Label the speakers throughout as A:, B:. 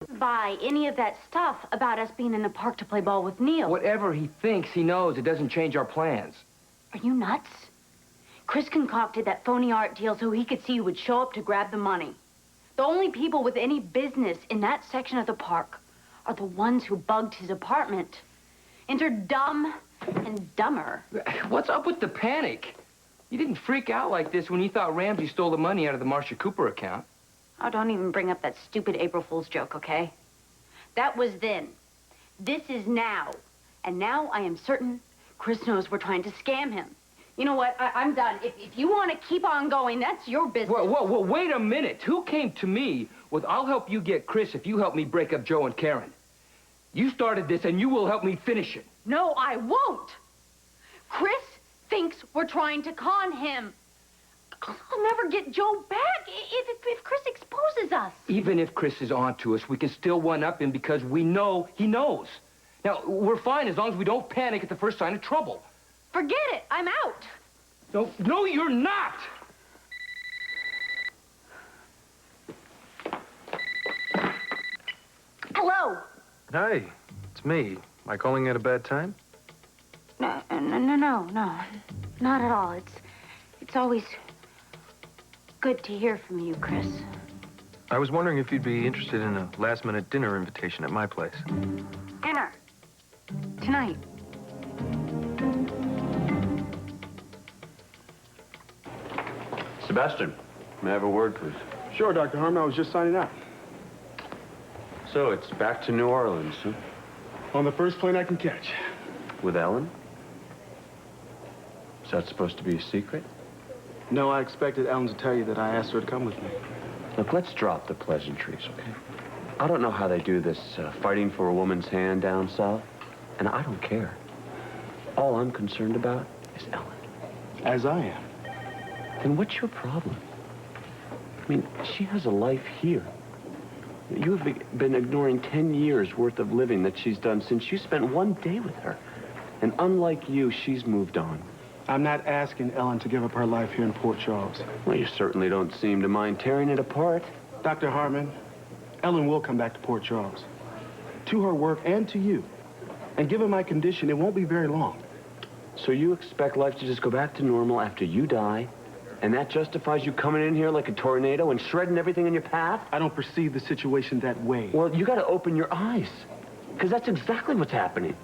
A: buy any of that stuff about us being in the park to play ball with Neil.
B: Whatever he thinks he knows, it doesn't change our plans.
A: Are you nuts? Chris concocted that phony art deal so he could see who would show up to grab the money. The only people with any business in that section of the park are the ones who bugged his apartment. And they're dumb and dumber.
B: What's up with the panic? You didn't freak out like this when you thought Ramsey stole the money out of the Marcia Cooper account.
A: Oh, don't even bring up that stupid April Fool's joke, okay? That was then. This is now. And now I am certain Chris knows we're trying to scam him. You know what? I'm done. If you want to keep on going, that's your business.
B: Whoa, wait a minute. Who came to me with, I'll help you get Chris if you help me break up Joe and Karen? You started this, and you will help me finish it.
A: No, I won't. Chris thinks we're trying to con him. I'll never get Joe back if Chris exposes us.
B: Even if Chris is on to us, we can still one-up him because we know he knows. Now, we're fine as long as we don't panic at the first sign of trouble.
A: Forget it. I'm out.
B: No, you're not.
A: Hello.
C: Hi, it's me. Am I calling at a bad time?
A: No, not at all. It's always good to hear from you, Chris.
C: I was wondering if you'd be interested in a last-minute dinner invitation at my place.
A: Dinner. Tonight.
D: Sebastian, may I have a word, please?
E: Sure, Dr. Harmon. I was just signing out.
D: So it's back to New Orleans, huh?
E: On the first plane I can catch.
D: With Ellen? Is that supposed to be a secret?
E: No, I expected Ellen to tell you that I asked her to come with me.
D: Look, let's drop the pleasantries, okay? I don't know how they do this fighting for a woman's hand down south, and I don't care. All I'm concerned about is Ellen.
E: As I am.
D: Then what's your problem? I mean, she has a life here. You have been ignoring 10 years worth of living that she's done since you spent one day with her. And unlike you, she's moved on.
E: I'm not asking Ellen to give up her life here in Port Charles.
D: Well, you certainly don't seem to mind tearing it apart.
E: Dr. Harmon, Ellen will come back to Port Charles. To her work and to you. And given my condition, it won't be very long.
D: So you expect life to just go back to normal after you die? And that justifies you coming in here like a tornado and shredding everything in your path?
E: I don't perceive the situation that way.
D: Well, you gotta open your eyes. Because that's exactly what's happening.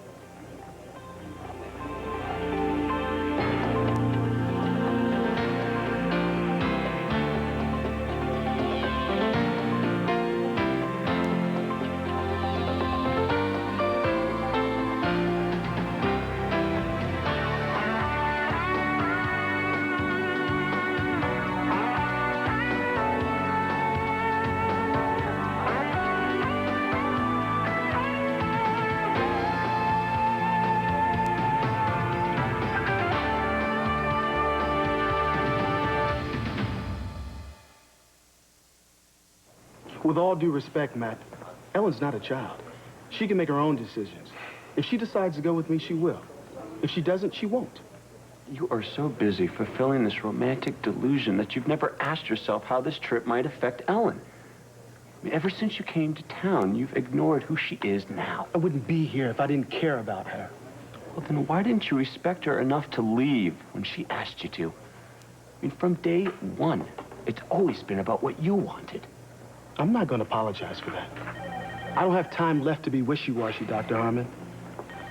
E: With all due respect, Matt, Ellen's not a child. She can make her own decisions. If she decides to go with me, she will. If she doesn't, she won't.
D: You are so busy fulfilling this romantic delusion that you've never asked yourself how this trip might affect Ellen. I mean, ever since you came to town, you've ignored who she is now.
E: I wouldn't be here if I didn't care about her.
D: Well, then why didn't you respect her enough to leave when she asked you to? I mean, from day one, it's always been about what you wanted.
E: I'm not going to apologize for that. I don't have time left to be wishy-washy, Dr. Harmon.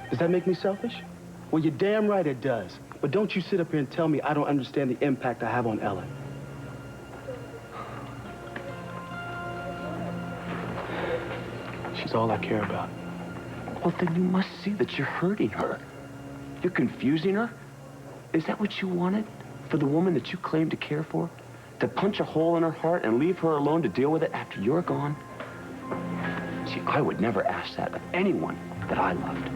E: Does that make me selfish? Well, you're damn right it does. But don't you sit up here and tell me I don't understand the impact I have on Ellen. She's all I care about.
D: Well, then you must see that you're hurting her. You're confusing her. Is that what you wanted for the woman that you claim to care for? To punch a hole in her heart and leave her alone to deal with it after you're gone? See, I would never ask that of anyone that I loved.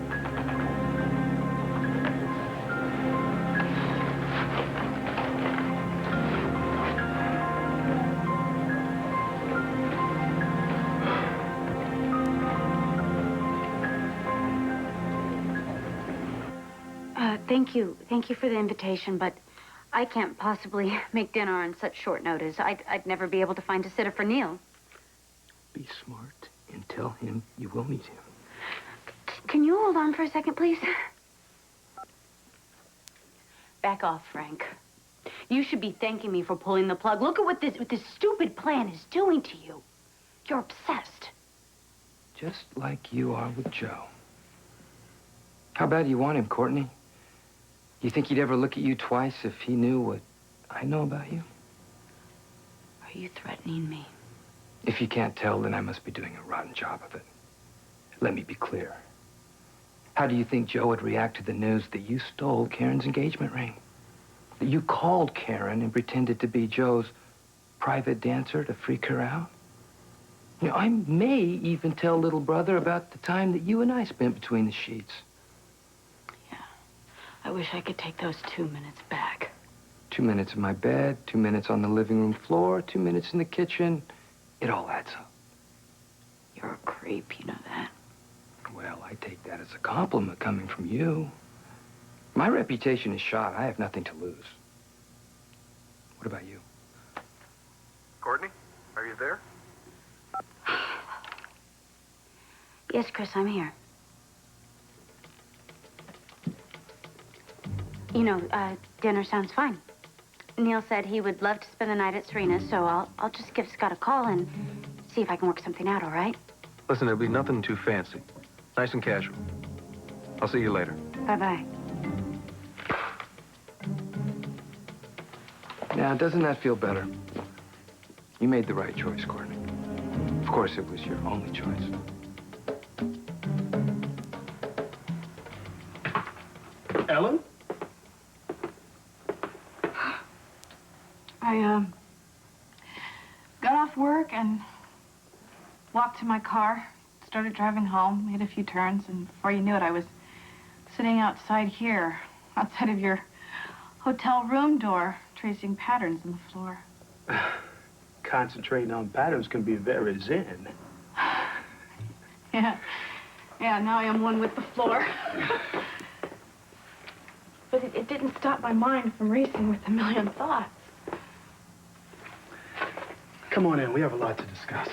A: Thank you for the invitation, but I can't possibly make dinner on such short notice. I'd never be able to find a sitter for Neil.
E: Be smart.
B: and tell him you will meet him.
A: Can you hold on for a second, please? Back off, Frank. You should be thanking me for pulling the plug. Look at what this stupid plan is doing to you. You're obsessed.
B: Just like you are with Joe. How bad do you want him, Courtney? You think he'd ever look at you twice if he knew what I know about you?
A: Are you threatening me?
B: If you can't tell, then I must be doing a rotten job of it. Let me be clear. How do you think Joe would react to the news that you stole Karen's engagement ring? That you called Karen and pretended to be Joe's private dancer to freak her out? You know, I may even tell little brother about the time that you and I spent between the sheets.
A: Yeah. I wish I could take those 2 minutes back.
B: 2 minutes in my bed, 2 minutes on the living room floor, 2 minutes in the kitchen. It all adds up.
A: You're a creep, you know that.
B: Well, I take that as a compliment coming from you. My reputation is shot. I have nothing to lose. What about you?
C: Courtney, are you there?
A: Yes, Chris, I'm here. You know, dinner sounds fine. Neil said he would love to spend the night at Serena's, so I'll just give Scott a call and see if I can work something out, all right?
C: Listen, it'll be nothing too fancy. Nice and casual. I'll see you later.
A: Bye-bye.
B: Now, doesn't that feel better? You made the right choice, Courtney. Of course, it was your only choice.
E: Ellen?
F: I got off work and walked to my car, started driving home, made a few turns, and before you knew it, I was sitting outside here, outside of your hotel room door, tracing patterns in the floor.
E: Concentrating on patterns can be very zen.
F: Yeah, now I am one with the floor. But it didn't stop my mind from racing with a million thoughts.
E: Come on in, we have a lot to discuss.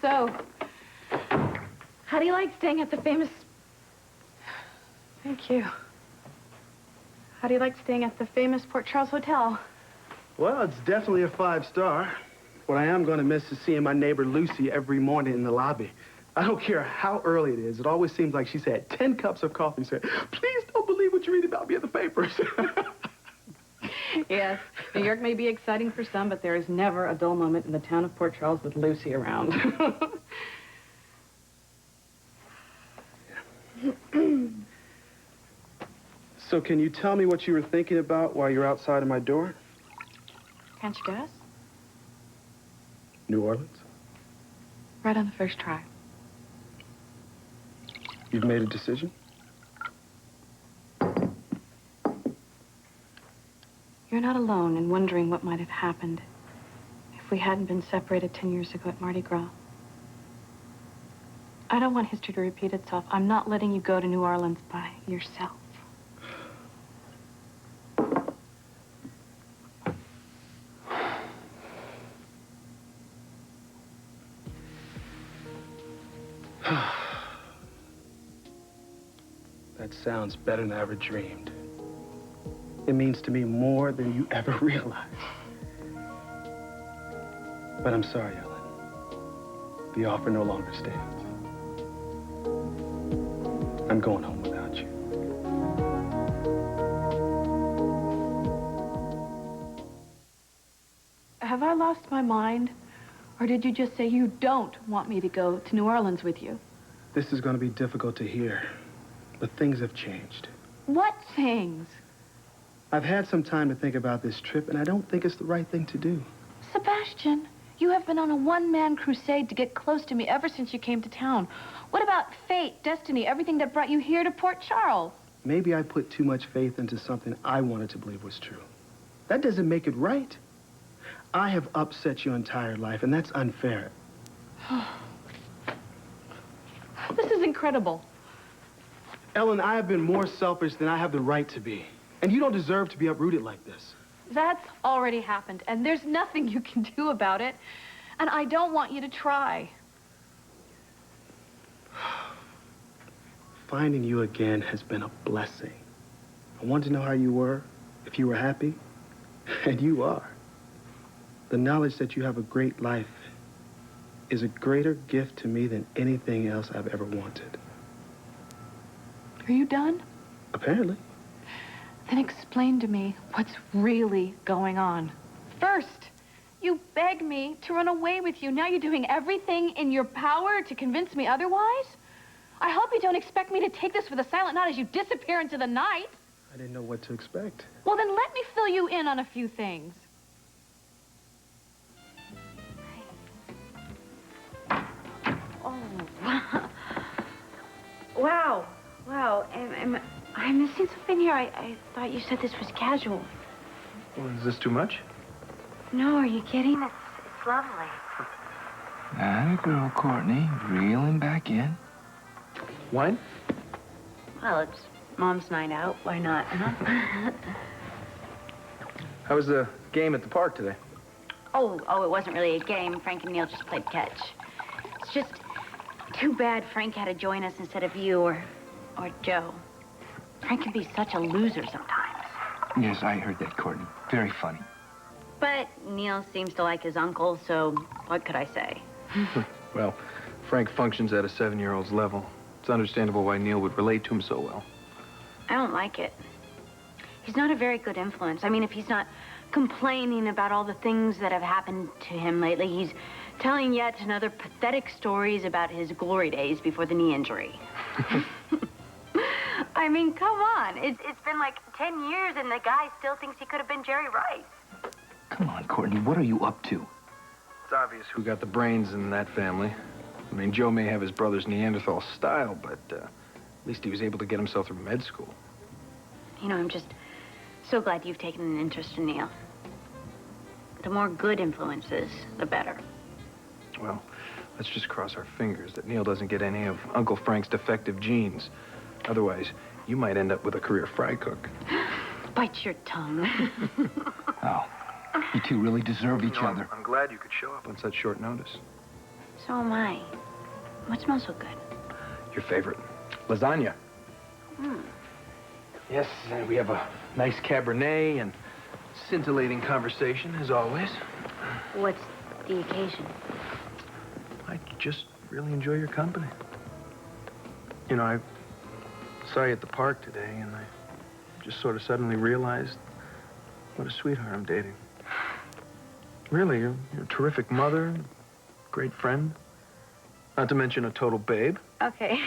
F: So, how do you like staying at the famous... Thank you. How do you like staying at the famous Port Charles Hotel?
E: Well, it's definitely a 5-star. What I am going to miss is seeing my neighbor Lucy every morning in the lobby. I don't care how early it is. It always seems like she's had 10 cups of coffee and said, please don't believe what you read about me in the papers.
F: Yes, New York may be exciting for some, but there is never a dull moment in the town of Port Charles with Lucy around.
E: So can you tell me what you were thinking about while you're outside of my door?
F: Can't you guess?
E: New Orleans?
F: Right on the first try.
E: You've made a decision?
F: You're not alone in wondering what might have happened if we hadn't been separated 10 years ago at Mardi Gras. I don't want history to repeat itself. I'm not letting you go to New Orleans by yourself.
E: That sounds better than I ever dreamed. It means to me more than you ever realized. But I'm sorry, Ellen. The offer no longer stands. I'm going home without you.
F: Have I lost my mind? Or did you just say you don't want me to go to New Orleans with you?
E: This is going to be difficult to hear, but things have changed.
F: What things?
E: I've had some time to think about this trip, and I don't think it's the right thing to do.
F: Sebastian, you have been on a one-man crusade to get close to me ever since you came to town. What about fate, destiny, everything that brought you here to Port Charles?
E: Maybe I put too much faith into something I wanted to believe was true. That doesn't make it right. I have upset your entire life, and that's unfair.
F: This is incredible.
E: Ellen, I have been more selfish than I have the right to be. And you don't deserve to be uprooted like this.
F: That's already happened, and there's nothing you can do about it. And I don't want you to try.
E: Finding you again has been a blessing. I wanted to know how you were, if you were happy, and you are. The knowledge that you have a great life is a greater gift to me than anything else I've ever wanted.
F: Are you done?
E: Apparently.
F: Then explain to me what's really going on. First, you begged me to run away with you. Now you're doing everything in your power to convince me otherwise? I hope you don't expect me to take this with a silent nod as you disappear into the night.
E: I didn't know what to expect.
F: Well, then let me fill you in on a few things.
A: Oh, wow. Wow. I'm missing something here. I thought you said this was casual.
C: Well, is this too much?
A: No, are you kidding? It's lovely.
B: Atta girl, Courtney. Reeling back in.
C: Wine?
A: Well, it's Mom's night out. Why not, huh?
C: How was the game at the park today?
A: Oh, it wasn't really a game. Frank and Neil just played catch. It's just too bad Frank had to join us instead of you or Joe. Frank can be such a loser sometimes.
B: Yes, I heard that, Courtney. Very funny.
A: But Neil seems to like his uncle, so what could I say?
C: Well, Frank functions at a 7-year-old's level. It's understandable why Neil would relate to him so well.
A: I don't like it. He's not a very good influence. I mean, if he's not complaining about all the things that have happened to him lately, he's telling yet another pathetic stories about his glory days before the knee injury. I mean, come on. It's been like 10 years and the guy still thinks he could have been Jerry Rice.
B: Come on, Courtney. What are you up to?
C: It's obvious who got the brains in that family. I mean, Joe may have his brother's Neanderthal style, but at least he was able to get himself through med school.
A: You know, I'm just so glad you've taken an interest in Neil. The more good influences, the better.
C: Well, let's just cross our fingers that Neil doesn't get any of Uncle Frank's defective genes. Otherwise, you might end up with a career fry cook.
A: Bite your tongue.
B: Oh, you two really deserve each other.
C: I'm glad you could show up on such short notice.
A: So am I. What smells so good?
C: Your favorite, lasagna. Yes, and we have a nice Cabernet and scintillating conversation, as always.
A: What's the occasion?
C: I just really enjoy your company. You know, I saw you at the park today, and I just sort of suddenly realized what a sweetheart I'm dating. Really, you're a terrific mother, great friend, not to mention a total babe.
A: Okay,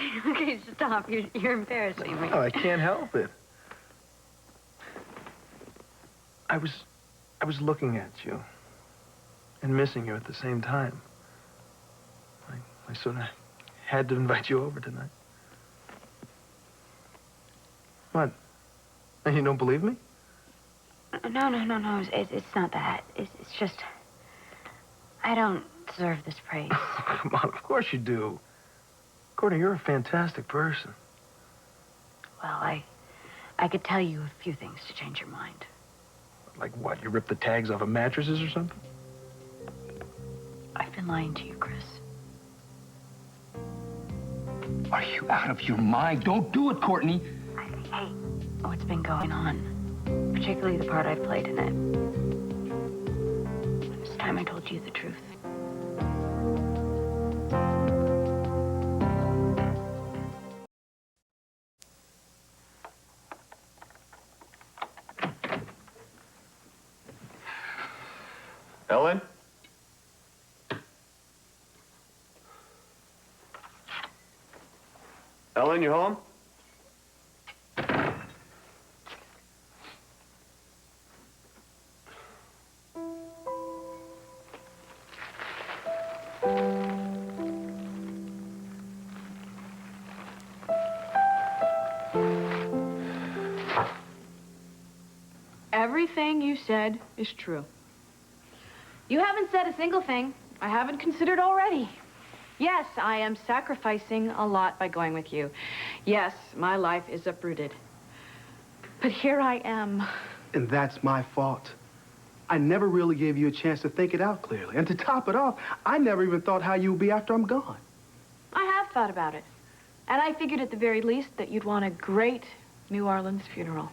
A: stop. You're embarrassing me.
C: Oh, I can't help it. I was looking at you and missing you at the same time. I sort of had to invite you over tonight. What? And you don't believe me?
A: No. It's not that. It's just I don't deserve this praise.
C: Come on, of course you do. Courtney, you're a fantastic person.
A: Well, I could tell you a few things to change your mind.
C: Like what? You ripped the tags off of mattresses or something?
A: I've been lying to you, Chris.
B: Are you out of your mind? Don't do it, Courtney.
A: I hate what's been going on, particularly the part I've played in it. It's time I told you the truth.
D: Ellen? Ellen, you home?
F: Everything you said is true. You haven't said a single thing I haven't considered already. Yes, I am sacrificing a lot by going with you. Yes, my life is uprooted. But here I am.
E: And that's my fault. I never really gave you a chance to think it out clearly. And to top it off, I never even thought how you would be after I'm gone.
F: I have thought about it. And I figured at the very least that you'd want a great New Orleans funeral,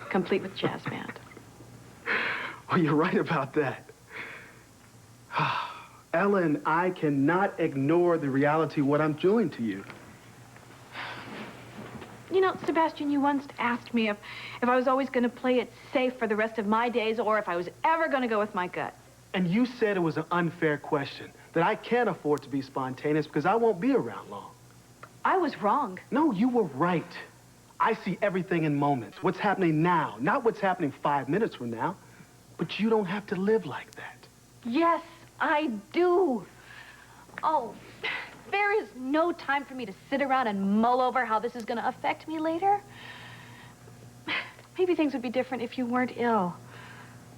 F: complete with jazz band.
E: Well, you're right about that. Ellen, I cannot ignore the reality of what I'm doing to you.
F: You know, Sebastian, you once asked me if I was always going to play it safe for the rest of my days or if I was ever going to go with my gut.
E: And you said it was an unfair question, that I can't afford to be spontaneous because I won't be around long.
F: I was wrong.
E: No, you were right. I see everything in moments. What's happening now, not what's happening 5 minutes from now. But you don't have to live like that.
F: Yes, I do. Oh, there is no time for me to sit around and mull over how this is going to affect me later. Maybe things would be different if you weren't ill.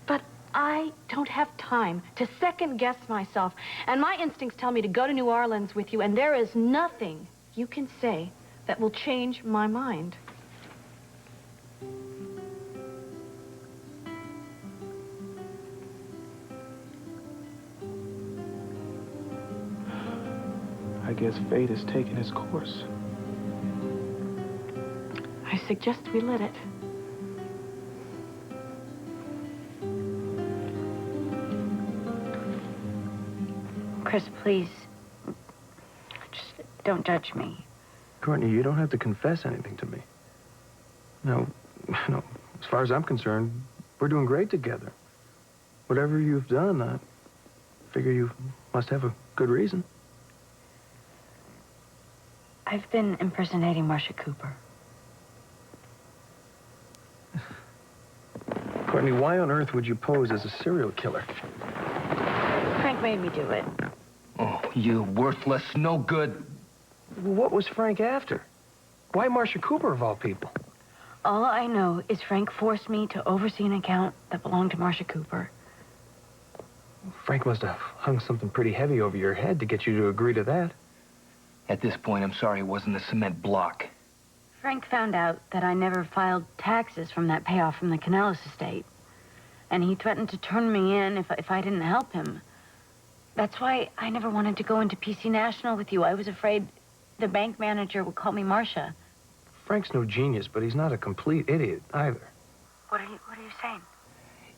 F: But I don't have time to second-guess myself. And my instincts tell me to go to New Orleans with you, and there is nothing you can say that will change my mind.
E: I guess fate has taken its course.
F: I suggest we let it.
A: Chris, please. Just don't judge me.
C: Courtney, you don't have to confess anything to me. No, as far as I'm concerned, we're doing great together. Whatever you've done, I figure you must have a good reason.
A: I've been impersonating Marcia Cooper.
C: Courtney, why on earth would you pose as a serial killer?
A: Frank made me do it.
B: Oh, you worthless, no good.
C: What was Frank after? Why Marcia Cooper, of all people?
A: All I know is Frank forced me to oversee an account that belonged to Marcia Cooper.
C: Frank must have hung something pretty heavy over your head to get you to agree to that.
B: At this point, I'm sorry it wasn't a cement block.
A: Frank found out that I never filed taxes from that payoff from the Canellis estate. And he threatened to turn me in if I didn't help him. That's why I never wanted to go into PC National with you. I was afraid the bank manager would call me Marcia.
C: Frank's no genius, but he's not a complete idiot either.
A: What are you saying?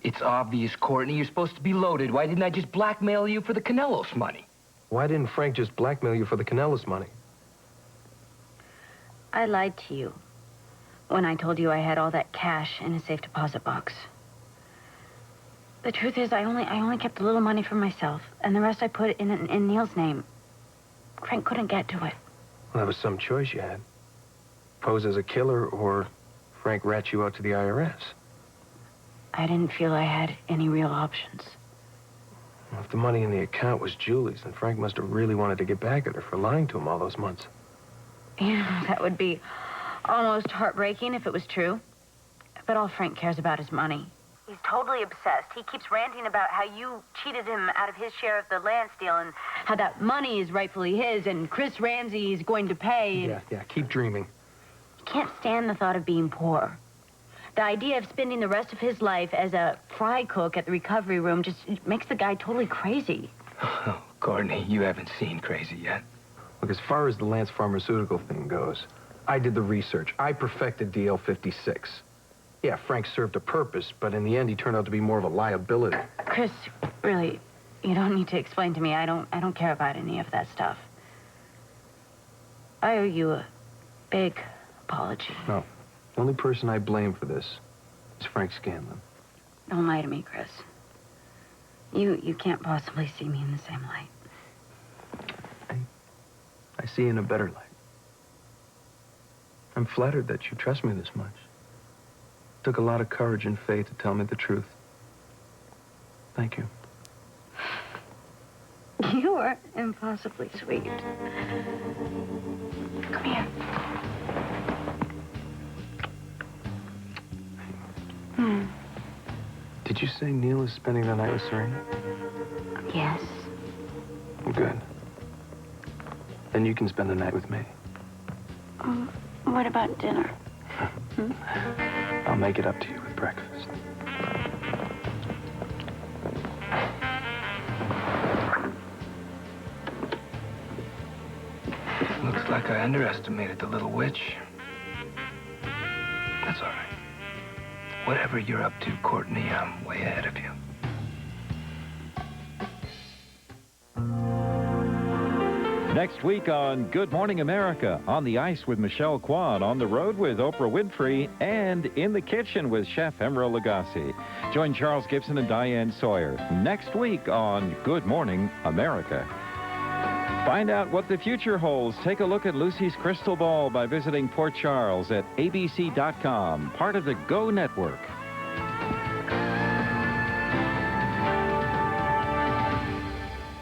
B: It's obvious, Courtney. You're supposed to be loaded. Why didn't I just blackmail you for the Canellos money?
C: Why didn't Frank just blackmail you for the Canellis money?
A: I lied to you when I told you I had all that cash in a safe deposit box. The truth is, I only kept a little money for myself, and the rest I put in Neil's name. Frank couldn't get to it.
C: Well, that was some choice you had. Pose as a killer, or Frank rat you out to the IRS.
A: I didn't feel I had any real options.
C: Well, if the money in the account was Julie's, then Frank must have really wanted to get back at her for lying to him all those months.
A: Yeah, that would be almost heartbreaking if it was true. But all Frank cares about is money. He's totally obsessed. He keeps ranting about how you cheated him out of his share of the land deal and how that money is rightfully his and Chris Ramsey is going to pay.
C: Yeah, keep dreaming.
A: He can't stand the thought of being poor. The idea of spending the rest of his life as a fry cook at the recovery room just makes the guy totally crazy.
B: Oh, Courtney, you haven't seen crazy yet.
C: Look, as far as the Lance Pharmaceutical thing goes, I did the research. I perfected DL-56. Yeah, Frank served a purpose, but in the end, he turned out to be more of a liability.
A: Chris, really, you don't need to explain to me. I don't care about any of that stuff. I owe you a big apology.
C: No. The only person I blame for this is Frank Scanlon.
A: Don't lie to me, Chris. You can't possibly see me in the same light.
C: I see you in a better light. I'm flattered that you trust me this much. It took a lot of courage and faith to tell me the truth. Thank you.
A: You are impossibly sweet. Come here.
C: Did you say Neil is spending the night with Serena?
A: Yes.
C: Good. Then you can spend the night with me.
A: What about dinner?
C: I'll make it up to you with breakfast.
B: Looks like I underestimated the little witch. That's all right. Whatever you're up to, Courtney, I'm way ahead of you.
G: Next week on Good Morning America, on the ice with Michelle Kwan, on the road with Oprah Winfrey, and in the kitchen with Chef Emeril Lagasse. Join Charles Gibson and Diane Sawyer next week on Good Morning America. Find out what the future holds. Take a look at Lucy's crystal ball by visiting Port Charles at abc.com, part of the Go Network.